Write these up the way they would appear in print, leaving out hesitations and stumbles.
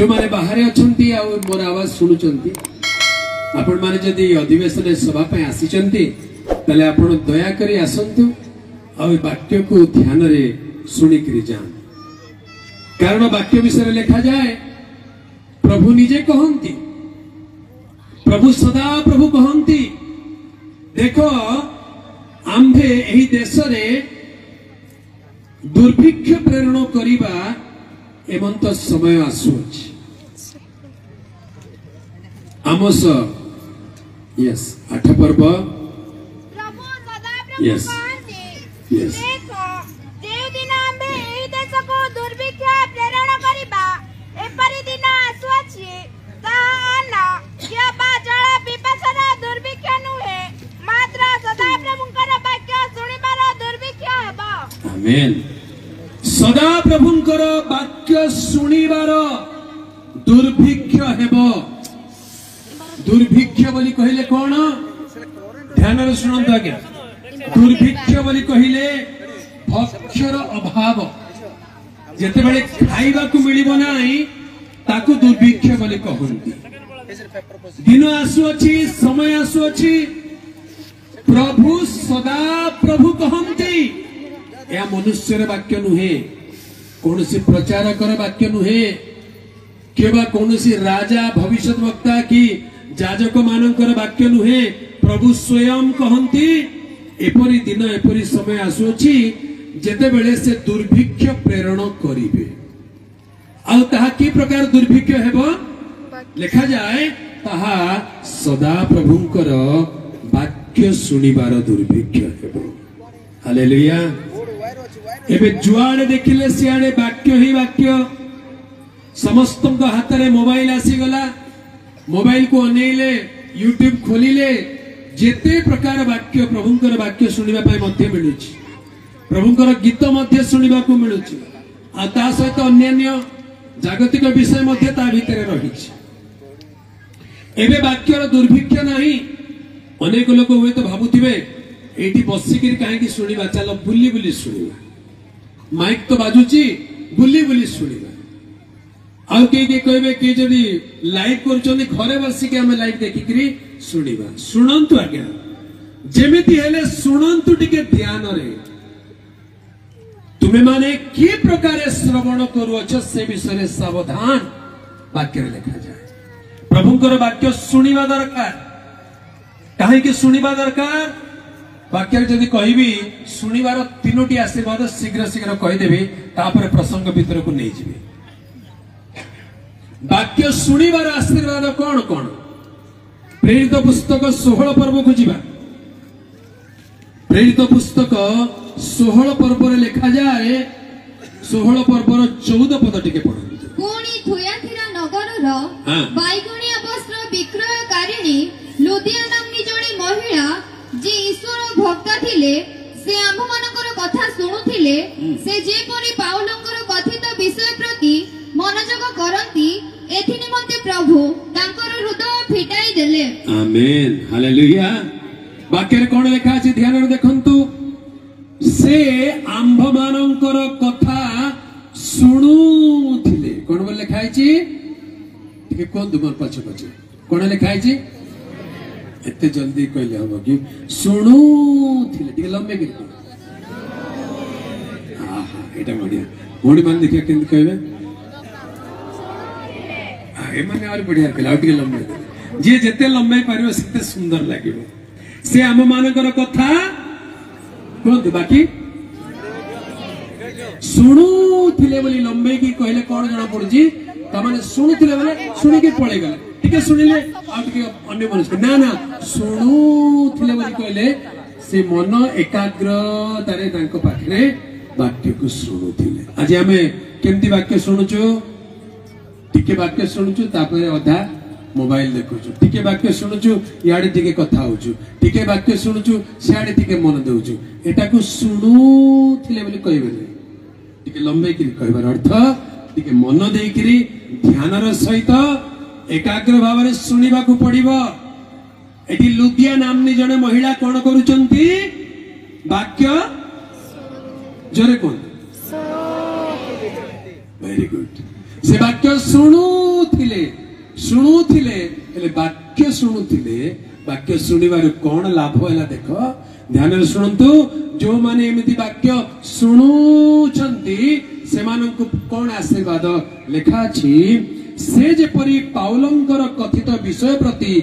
जो माने बाहर अछंती आ मोर आवाज सुनुचंती आपण माने जदी अधिवेशन सभा पे आसीचंती तले आपण दया करी आसंतु आ वाक्य को ध्यान रे सुनी करी जान कारण वाक्य विषय लिखा जाए प्रभु निजे कहंती प्रभु सदा प्रभु कहंती देखो आम्भे एही देश रे दुर्भिक्ष प्रेरण करिबा एमंत समय आसुछि आमोस यस 8 पर्व प्रभु सदा प्रभु Yes. कहते Yes. देखो जेउ दिन आम्भे एही देश को दुर्भिक्ष प्रेरण करिबा एपरि दिन आसुछि ताना किया बा जल पिपासार दुर्भिक्ष नुहे मात्र सदा प्रभुंकर वाक्य सुनिबार दुर्भिक्ष हेबो आमेन सदा प्रभुंकर वाक्य सुनिबार दुर्भिक्ष हेबो दुर्भिक्ष बोली कहिले कोन ध्यान रे सुनंत आज्ञा दुर्भिक्ष बोली कहिले भक्षर अभाव जेते बेले खाइबा को मिलिबो नाही ताकू दुर्भिक्ष बोली कहंती दिन आसु अछि समय आसु अछि प्रभु सदा प्रभु कहंती या मनुष्यर वाक्य नुहे कौनसी प्रचारकर वाक्य नुहे केबा कौनसी राजा भविष्य वक्ता की जाजक मानकर वाक्य नुहे प्रभु स्वयं कहंती एपरी दिन एपरी समय आसुछि जेते बेले से दुर्भिक्ष प्रेरण करिवे आ ताहा की प्रकार दुर्भिक्ष हेबो लिखा जाए ताहा सदा प्रभुंकर वाक्य सुनिबार दुर्भिक्ष हेबो हालेलुया एबे जुआड़े देखिले सियाड़े वाक्य ही वाक्य समस्त हाथ में मोबाइल आसी गला मोबाइल को अनेले यूट्यूब खोलिले जेते प्रकार वाक्य प्रभुंकर वाक्य सुनिबा पय मध्य मिलुछि प्रभुंकर गीत मध्य सुनिबा को मिलुछि आ ता सहित अन्य जागतिक विषय मध्य ता भीतर रहिछि एबे वाक्यर दुर्भिक्ष नाही अनेक लोक हुए तो भाबुथिबे एठी बसिकिर काहे की सुनिबा चलो बुली बुली सुनिबा माइक तो बाजुची बुली बुली सुनिबा आउ के कहबे कि जदी लाइव करचोनी घरे बसी के हम लाइव देखि करी सुनिबा सुनंतु आज्ञा जेमिति हेले सुनंतु टिके ध्यान रे तुमे माने की प्रकार श्रवण करूछ से विषय सावधान वाक्य लिखा जाए प्रभुंकर वाक्य सुनिबा दरकार काहे कि सुनिबा दरकार वाक्य जदि कहबी सुनिबार तीनोटी आशीर्वाद शीघ्र शीघ्र कहीदेवी तापर प्रसंग भीतर को नहीं जीवे वाक्य सुनिबार आशीर्वाद कौन कौन प्रेरित पुस्तक 16 पर्व को जीवा प्रेरित पुस्तक 16 पर्व रे लिखा जाए 16 पर्वर 14 पद टिके पढु कोणी थुयाथिरा नगरर बाइगुणिया वस्त्र विक्रयकारिणी लुदिया नामनी जणे महिला जे ईश्वर भक्ता थिले से आम्भ मानकर कथा सुनुथिले से जेपरि पाउलंकर कथित विषय प्रति मनोजग करंती एथि निमंते प्रभु तांकर हृदय फिटाई देले आमेन हालेलुया वाक्य रे कोन लिखा अछि ध्यान रे देखंतु से आम्भ मानकर कथा सुनुथिले कोन बोल लिखा अछि ठीक कोन दुमर पछ पछ कोन लिखा अछि एते जल्दी कहले हम कि सुनुथिले ठीक लंबे गिर आहा एटा बढ़िया मोडी मान देखिए केन कहबे ए माने और बढ़िया कहला और ठीक लंबे जे जते लंबे पारिबो सेते सुंदर लागिबो से हम मानकर कथा कोन बाकी सुनुथिले बोली लंबे की कहले कोन जणा पड़ुजी त माने सुनुथिले बोले सुनी के पळे गले ठीक है सुनिले आ ठीक अन्य मनुष्य ना ना सुनुथिले बोली कहले से मन एकाग्रता रे तांको पाखरे वाक्य को सुनुथिले आज हमें केमती वाक्य सुनुचो टिके वाक्य शुणुचु तापर अधा मोबाइल देखुचु टिके वाक्य शुणुचु याडे टिके कथा होचु टिके वाक्य शुणुचु सियाडे टिके मन देउचु एटा को सुनुथिले बोली कहबेले टिके लंबे कि कहबार अर्थ टिके मन देइकरी ध्यानर सहित एकाग्र भाव रे सुनिबा को पड़िबो एटी लुदिया नामनी जने महिला कोन करूचंती वाक्य जोरे कोन वेरी गुड से वाक्य शुणुथिले शुणुथिले हेले वाक्य शुणुथिले वाक्य शुणिबार कौन लाभ है देख ध्यान शुणु जो माने एमती वाक्य शुणुचंती सेमानंकु कौन आशीर्वाद लिखा अछि से जेपरी पाउलंकर कथित विषय प्रति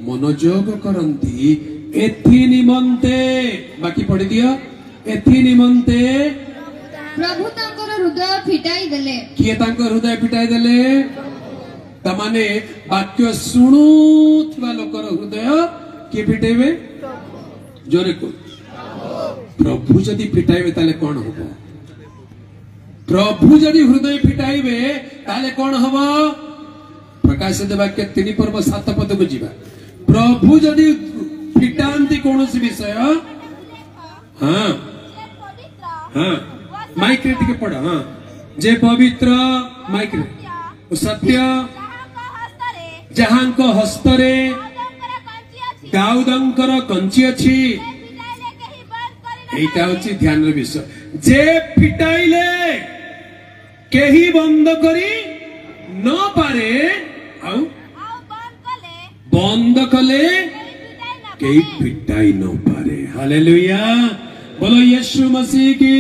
मनोयोग करंती एथि निमंते बाकी पढ़ी दियो एथि निमंते प्रभु तांकर हृदय फिटाई देले किए तांकर हृदय फिटाई देले तमाने वाक्य शुणुथवा लोकर हृदय किए फिटेबे जोरे को प्रभु जदि फिटाइबे ताले कोन होबो प्रभु जदि हृदय फिटाइबे ताले कोन होबो प्रकाशित वाक्य 3 पर्व 7 पद को जीवा प्रभु जदि फिटांती कोनोसी विषय हां हां माइक रे टिके पढ़ा हां जे पवित्र माइक रे सत्य जहां को हस्तरे दाऊदंकर कंची अछि एटा होची ध्यान रे विषय जे फिटाइले केही बंद करी न पारे आउ बंद कले केही फिटाई न पारे हालेलुया बोलो यीशु मसीह की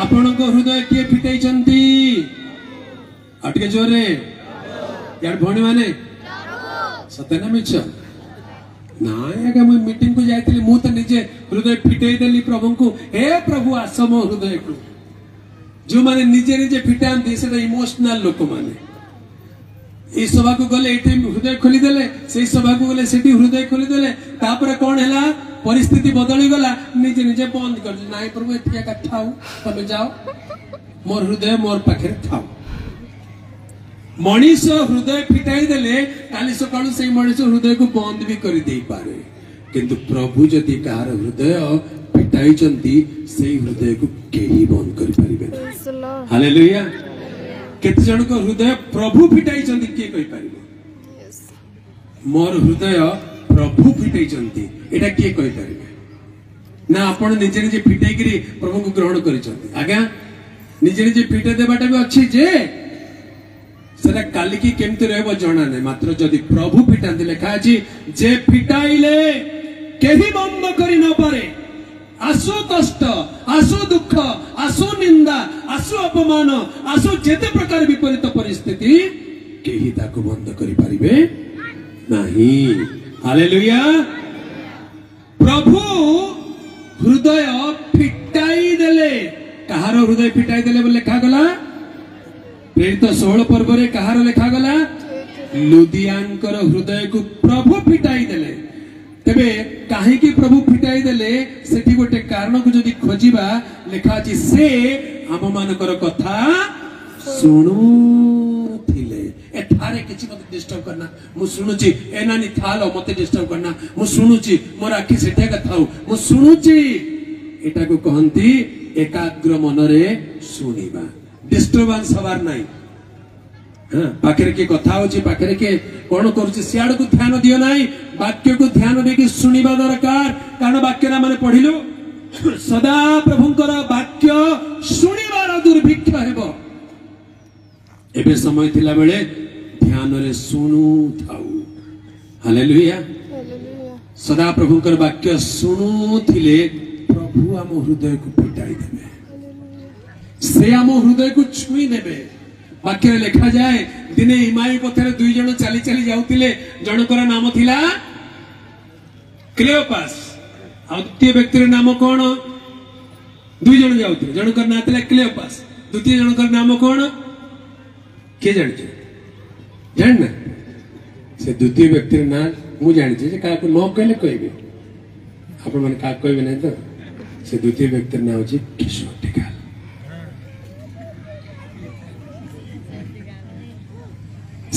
आपण को हृदय के फिटाई चंती अटके जोरे यार भणी माने सत्य ना मिछ ना आगे मैं मीटिंग को जाइतली मु तो निजे हृदय फिटाई देली प्रभु को हे प्रभु आसम हृदय को जो माने निजे निजे फिटांती से इमोशनल लोक माने ए सभा को गले एटे हृदय खोली देले से सभा को गले सेठी हृदय खोली देले तापर कोन हैला परिस्थिति बदली गला निजे निजे बंद कर नाइ प्रभु एथिया का थाउ तमे जाओ मोर हृदय मोर पाखे थाउ मनीष हृदय फिटाई देले काली सकाळु से मनीष हृदय को बंद भी कर दे पारे किंतु प्रभु जदि कार हृदय फिटाई चंती से हृदय को केही बंद कर परिबे हालेलुया केते जन को हृदय प्रभु फिटाई चंती के कहि परिबे मोर हृदय प्रभु फिटाई चंती एटा के कहि परिबे ना आपण निजे निजे फिटाई करी प्रभु को ग्रहण करि चंती आज्ञा निजे निजे फिटाई देबाटा भी अछि जे सेटा काली की केमती रहबो जणा नै मात्र जदि प्रभु फिटांती लेखा अछि जे फिटाइले केही बंद करि न पारे आसो कष्ट आसो दुख आसो निंदा आसो अपमान आसो जेते प्रकार विपरीत परिस्थिति केही ताको बंद करि परिबे नाही हालेलुया प्रभु हृदय फिटाई देले कहार हृदय फिटाई देले बोले लेखा गला प्रेरित 16 पर्व रे कहार लेखा गला लुदियांकर हृदय को प्रभु फिटाई देले तेबे काहे की प्रभु फिटाई देले सेठी गोटे कारण को जदी खोजिबा लेखा अछि से हम मानकर कथा सुनुथिले एठारे किछि मते डिस्टर्ब करना मु सुनुची ए नानी थालो मते डिस्टर्ब करना मु सुनुची मोर आखि सेठे का थाउ मु सुनुची एटा को कहंती एकाग्र मनरे सुनिबा डिस्टर्बेंस हवार नाही हां पाखरे के कथा होची पाखरे के कोन करछि सियाड को ध्यान दियो नाही वाक्य को ध्यान देकी सुनिबा दरकार कारण वाक्य रा माने पढिलो सदा प्रभुंकर वाक्य सुनिबार दुर्भिक्ष हेबो एबे समय थिला बेले ध्यान रे सुनु थाउ हालेलुया सदा प्रभुंकर वाक्य सुनु थिले प्रभु हम हृदय को पिटाई देबे से आम हृदय को छुई देबे वाक्य लिखा जाए दिने इमाई पथरे दुई जन चली चली जाउतिले जनकर नाम थिला क्लेओपास आ द्वितीय व्यक्तिर नाम कोन दुई जन जाउतिले जनकर नाम थिला क्लेओपास द्वितीय जनकर नाम कोन के जानछे जानना से द्वितीय व्यक्तिर नाम मु जानछे जे का को न कहले कहबे आपण मन का कहबे नै तो से द्वितीय व्यक्तिर नाम होची किशोर टिकाल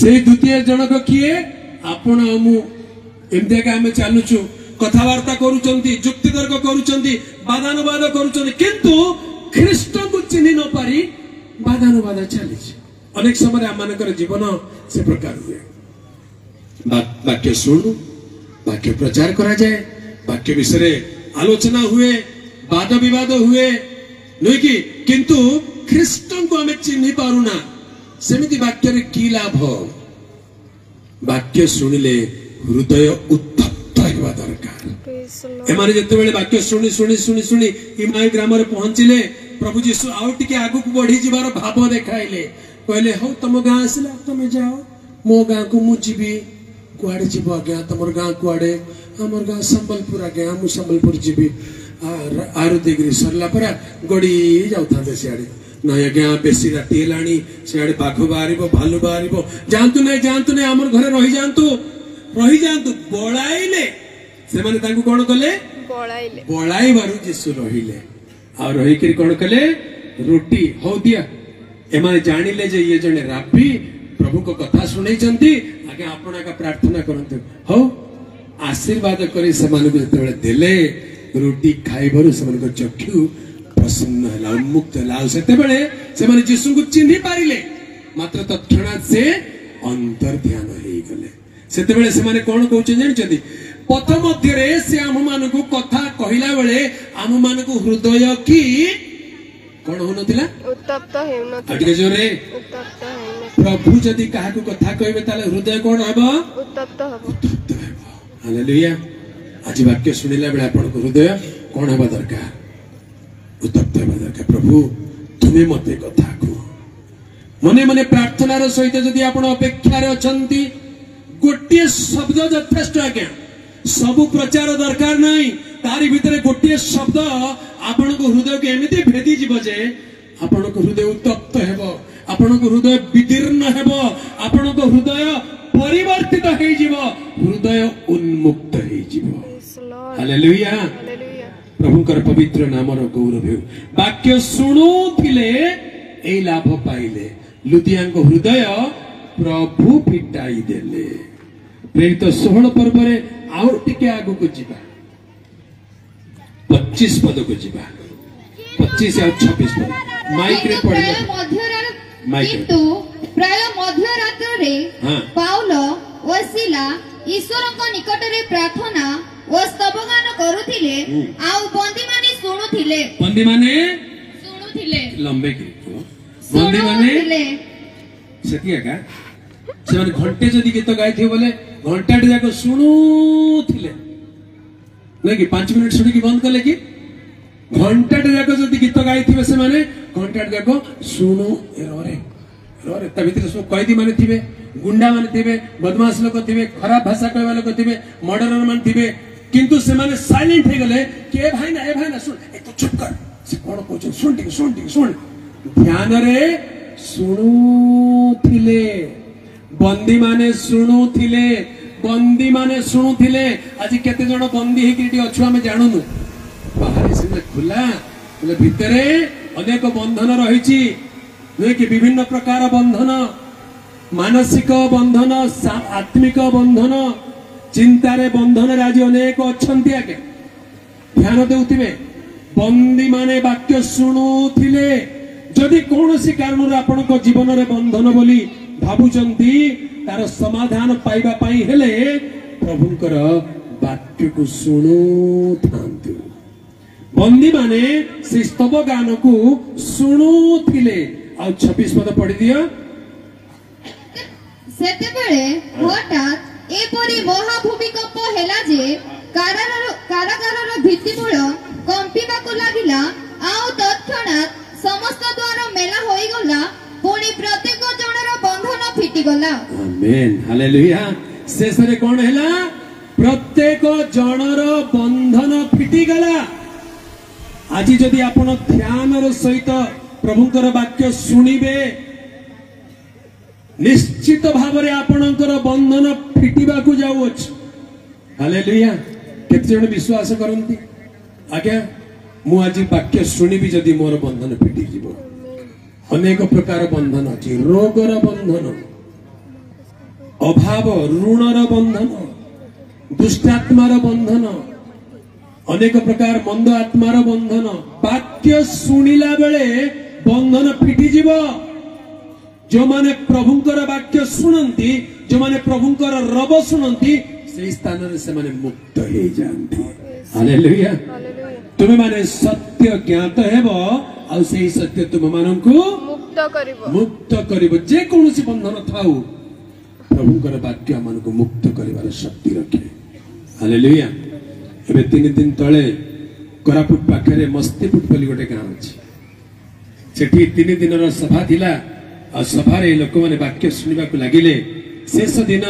से द्वितीय जनक किए आपण मु एमते का हम चालुछु कथावार्ता करूचंती जुक्ति तर्क करूचंती वादानुवाद करूचंती किंतु ख्रीष्ट को चिन्ह न पारी वादानुवाद चली अनेक समय हम मानकर जीवन से प्रकार हुए वाक्य सुनु वाक्य प्रचार करा जाए वाक्य विषय आलोचना हुए वाद विवाद हुए नहीं कि किंतु ख्रीष्ट को हमें चिन्ह पारुना सेमिति वाक्य रे की लाभ वाक्य सुनिले हृदय उत्तप्त हेबा दरकार एमारे जते बेले वाक्य सुनी सुनी सुनी सुनी इमाई ग्राम रे पहुंचिले प्रभु जीसु आउ टिके आगु को बढ़ी जिबार भाव देखाइले कहले हो तुम गां आसिला तुम जाओ मो गां को मु जीबी कुआडे जीव आज्ञा तुमर गां कुआडे हमर गां संबलपुर आज्ञा मु संबलपुर जीबी आरुतिगिरी सरला परा गड़ी जाउथांते सियाडे ना आज्ञा बेसी राती हेलाणी सियाडे बाघ बाहरिबो भालू बाहरिबो जानतु नै हमर घरे रही जानतु बळाइले से माने तांको कोन कले बळाई बारु जीसु रहिले आ रही करी कोन कले रोटी हो दिया एमाने जानिले जे ये जने राबी प्रभु को कथा सुनै जंती आगे आपना का प्रार्थना करंतु हो आशीर्वाद करी समान को जते देले रोटी खाइबरु समान को चक्षु प्रसन्न हला उन्मुक्त हला सेते बेले से माने यीशु को चिन्हि पारिले मात्र तत्क्षणात से अंतर ध्यान हेई गले सेते बेले से माने कोन कहउछ जानछथि पथ मध्य रे से आम मान को कथा कहिला बेले आम मान को हृदय की कोन होनतिला उत्तप्त हेउनथि अटके जोरे उत्तप्त हेउनथि प्रभु जदि काहा को कथा कहबे ताले हृदय कोन हबो उत्तप्त हबो हालेलुया आज वाक्य सुनिला बेले आपण को हृदय कोन हबा दरकार उत्तप्त हबा दरकार प्रभु तुमे मते कथा को मने मने प्रार्थना रो सहित जदि आपण अपेक्षा रे अछंती गोटे शब्द यथेष्ट आज्ञा सब प्रचार दरकार नहीं तारी भितरे गोटे शब्द आपण को हृदय के एमिति भेदी जीव जे आपण को हृदय उत्तप्त हेबो आपण को हृदय विदीर्ण हेबो आपण को हृदय परिवर्तित हे जीव हृदय उन्मुक्त हे जीव हालेलुया प्रभुकर पवित्र नाम रो गौरव हे वाक्य सुनुथिले ए लाभ पाइले लुदियां को हृदय प्रभु फिटाई देले प्रेरित 16 पर्व रे आउ टिके आगु को जीवा 25 पद को जीवा 25 और 26 पद माइक रे पढ़ले किंतु प्राय मध्यरात्र रे पाउल ओ सिला ईश्वर को निकट रे प्रार्थना ओ स्तवगान करूथिले आउ बंदी माने सुनुथिले लंबे की बंदी माने सतिया का से माने घंटे जदी गीत गाइथे बोले घंटाटे जाको सुनुथिले नै कि 5 मिनिट सुनी कि बंद करले कि घंटाटे जाको जदी गीत गाइथिबे से माने घंटाटे जाको सुनु रे ता भीतर सब कैदी माने थिबे गुंडा माने थिबे बदमाश लोक थिबे खराब भाषा कहवा लोक थिबे मर्डरर माने थिबे किंतु से माने साइलेंट हे गले के ए भाई ना सुन ए तो चुप कर से कोन कहछ सुन ध्यान रे सुनुथिले बंदी माने सुनुथिले आज केते जण बंदी हे किटी अछु हम जानुनु बाहर से खुला बोले भितरे अनेक बंधन रहिछि नै कि विभिन्न प्रकार बंधन मानसिक बंधन आत्मिक बंधन चिंतारे बंधन राजी अनेक अछंती आके ध्यान देउथिबे बंदी माने वाक्य सुनुथिले जदि कोनोसी कारण आपण को जीवन रे बंधन बोली भाबुचंती तार समाधान पाइबा पाई हेले प्रभुकर वाक्य को सुनु थांतु बंदी माने से स्तव गान को सुनु थिले आ 26 पद पढ़ी दिया सेते बेले हठात एपरी महाभूमिकंप हेला जे कारागार भित्तिमूल कंपिबा को लागिला आउ तत्क्षणात समस्त द्वार मेला होई गला पुणी प्रत्येक जनर बंधन फिटी गला आमेन हालेलुया शेष रे कोन हैला प्रत्येक जनर बंधन फिटी गला आज जदि आपण ध्यान रो सहित प्रभुकर वाक्य सुनिबे निश्चित भाव रे आपणकर बंधन फिटिबा को जाउछ हालेलुया केते जण विश्वास करंती आज्ञा मु आज वाक्य सुनिबी जदि मोर बंधन फिटी जीवो अनेक प्रकार बंधन अछि रोगर बंधन अभाव ऋणर बंधन दुष्टात्मार बंधन अनेक प्रकार मंद आत्मार बंधन वाक्य सुनिला बेले बंधन फिटी जीव जो माने प्रभुंकर वाक्य सुनंती जो माने प्रभुंकर रब सुनंती से स्थान रे से माने मुक्त हे जानती हालेलुया तुम माने सत्य ज्ञात हेबो आ सेही सत्य तुम मानन को मुक्त मुक्त करिबो जे कोनोसी बंधन थाउ प्रभुकर वाक्य हमनको मुक्त करिवार शक्ति रखे हालेलुया एबे 3 दिन तळे कोरापुट पाखरे मस्तीपुट बोली गोटे गाँव अछि सेठी 3 दिनर सभा थिला आ सभारे लोक माने वाक्य सुनिबा को लागिले शेष दिन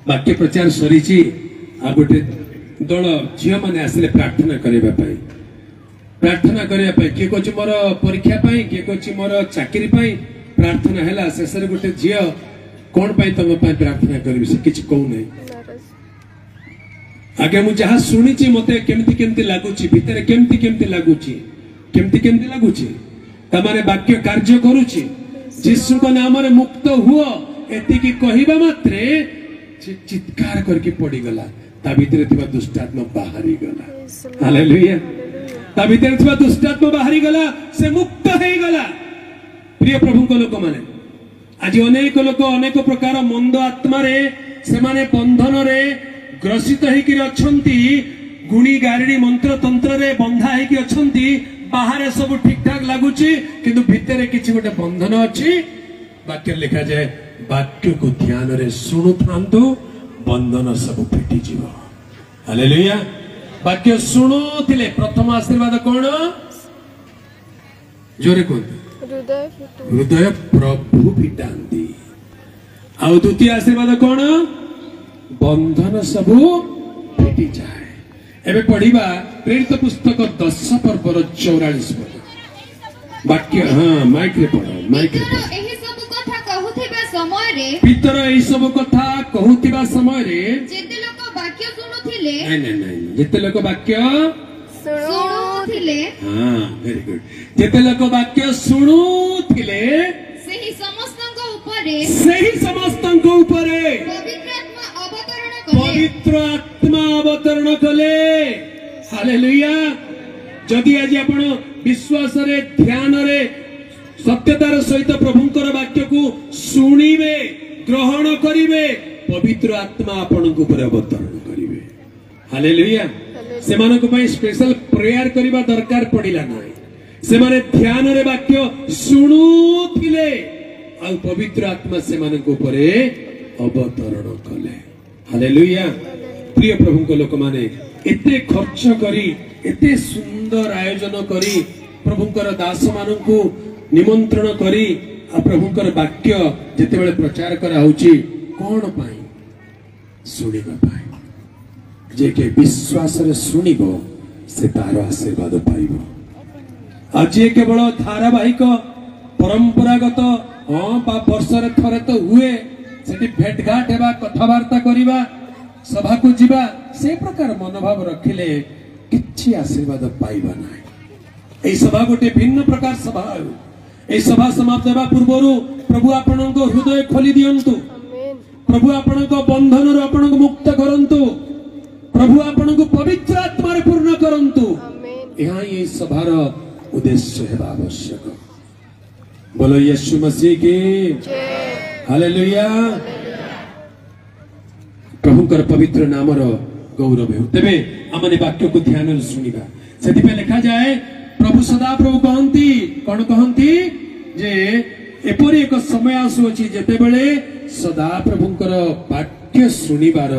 वाक्य प्रचार सरीची आ गोटे दल झियो माने आसिले प्रार्थना करिबा पाई किए कह मोर परीक्षा किए कह मोर चाकरी प्रार्थना है शेष गोटे झील कौन तुम प्रार्थना करी से किसी कहूना आगे मुझे जहाँ शुणी मत केमती लगुच भितर केमती लगुच तमारे वाक्य कार्य करुची जीशु नाम मुक्त हुओ एति कहवा मात्रे चित्कार करके पड़गला ता भीतर दुष्टात्मा बाहरी गला हालेलुया ता भीतर दुष्टात्मा बाहरी गला से मुक्त हो गला प्रिय प्रभु को लोक माने आज अनेक लोक अनेक प्रकार मंद आत्मा रे से माने बंधन रे ग्रसित होकर अछंती गुणी गारिणी मंत्र तंत्र रे बंधा होकर अछंती बाहर सब ठीक ठाक लगुची किंतु भितर किछि गोटे बंधन अछि वाक्य लिखा जाए वाक्य को ध्यान रे सुनु थांतु बंधन सब फिटी जीव हालेलुया वाक्य शुणुले प्रथम आशीर्वाद कौन जोरे कौन हृदय प्रभु फिटांती आउ द्वितीय आशीर्वाद कौन बंधन सब फिटी जाए एबे पढ़िबा प्रेरित पुस्तक 10 पर्वर 44 पद वाक्य हाँ माइक रे पढ़ो एही सब कथा कहूथिबा समय रे पितर एही सब कथा कहूथिबा समय रे जेते लोक वाक्य सुनुथिले नहीं जेते लोक वाक्य सुनुथिले हाँ वेरी गुड जेते लोक वाक्य सुनुथिले सेही समस्तଙ୍କ उपरे पवित्र आत्मा अवतरण कले हालेलुया जदि आज आपण विश्वास रे ध्यान रे सत्यतार सहित प्रभुंकर वाक्य को सुनिबे ग्रहण करिवे पवित्र आत्मा आपनक ऊपर अवतरण करिवे हालेलुया से मानक पई स्पेशल प्रेयर करिबा दरकार पड़िला नाही से माने ध्यान रे वाक्य सुनुथिले आ पवित्र आत्मा से मानक ऊपर अवतरण कले हालेलुया प्रिय प्रभु को लोक माने एते खर्च करी एते सुंदर आयोजन करी प्रभुकर दास मानकु निमंत्रण करी आ प्रभुकर वाक्य जेतेबेले प्रचार करा होची कोन पाई सुनिबा पाई जे के विश्वास रे सुनिबो से तार आशीर्वाद पाइबो आज ये केवल धारावाहिक परंपरागत हाँ वर्ष रे थरे तो हुए सेठी भेटघाट हेबा कथबार्ता करिबा सभा को जीवा से प्रकार मनोभाव रखिले किछि आशीर्वाद पाइबा नाही ए सभा गोटे भिन्न प्रकार सभा ए सभा समाप्त हेबा पूर्वरु प्रभु आपनको हृदय खोली दियंतु प्रभु आपनको बंधन रो आपनको मुक्त करंतु प्रभु आपनको पवित्र आत्मा रे पूर्ण करंतु यहाँ ये सभार उद्देश्य हेबा आवश्यक बोलो यीशु मसीह की हालेलुया प्रभुकर पवित्र नामर गौरव हो तेबे आमने वाक्य को ध्यान सुनिबा सेति पे लिखा जाए प्रभु सदा प्रभु कहंती कोन कहंती जे एपरि एक समय आसुची जेते बेले सदा प्रभुकर वाक्य सुनिबार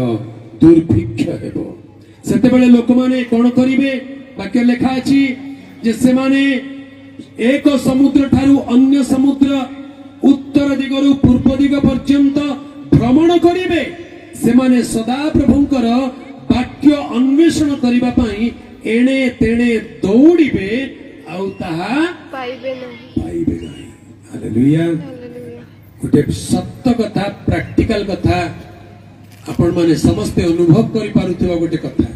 दुर्भिक्ष हेबो सेते बेले लोक माने कोन करिवे वाक्य लिखा अछि जे से माने एक समुद्र ठारू अन्य समुद्र उत्तर दिगरु पूर्व दिग पर्यंत भ्रमण करिवे से माने सदा प्रभुंकर वाक्य अन्वेषण करिबा पई एणे तेणे दौड़िबे आउ ताहा पाइबे नाही हालेलुया गोटे सत्य कथा प्रैक्टिकल कथा आपण माने समस्ते अनुभव करि पारुथिबा गोटे कथा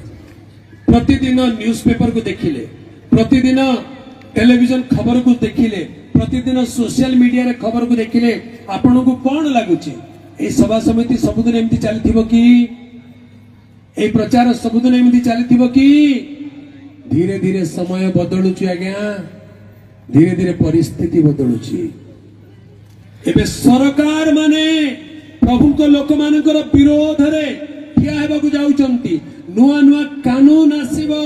प्रतिदिन न्यूज़पेपर को देखिले प्रतिदिन टेलीविजन खबर को देखिले प्रतिदिन सोशल मीडिया रे खबर को देखिले आपण को कोन लागुची ए सभा समिति सबुदिन एमती चलथिबो कि ए प्रचार सबुदिन एमती चलथिबो कि धीरे धीरे समय बदलुची आज्ञा धीरे धीरे परिस्थिति बदलुची एबे सरकार माने प्रभु को लोक मानकर विरोध रे ठिया हेबाकू जाउचंती नुआ नुआ कानून आसीबो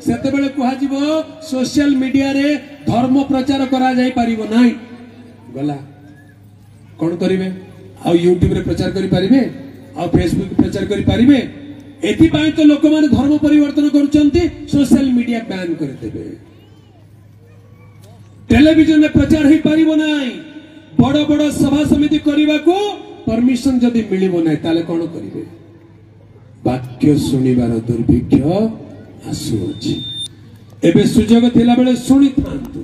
सेते बेले कुहाजिब सोशल मीडिया रे धर्म प्रचार करा जाई परिबो नाही गला कोन करिवे आ यूट्यूब रे प्रचार करि परिबे आ फेसबुक प्रचार करि परिबे एथि पाई तो लोक माने धर्म परिवर्तन करूचंती सोशल मीडिया बैन कर देबे टेलीविजन में प्रचार ही परिबो नाही बड़ बड़ सभा समिति करबा को परमिशन जदी मिलिबो नाही ताले कोन करिवे वाक्य सुनिबार दुर्भिक्ष आसुछि एबे सुजोग थिला बेले सुनि थांतु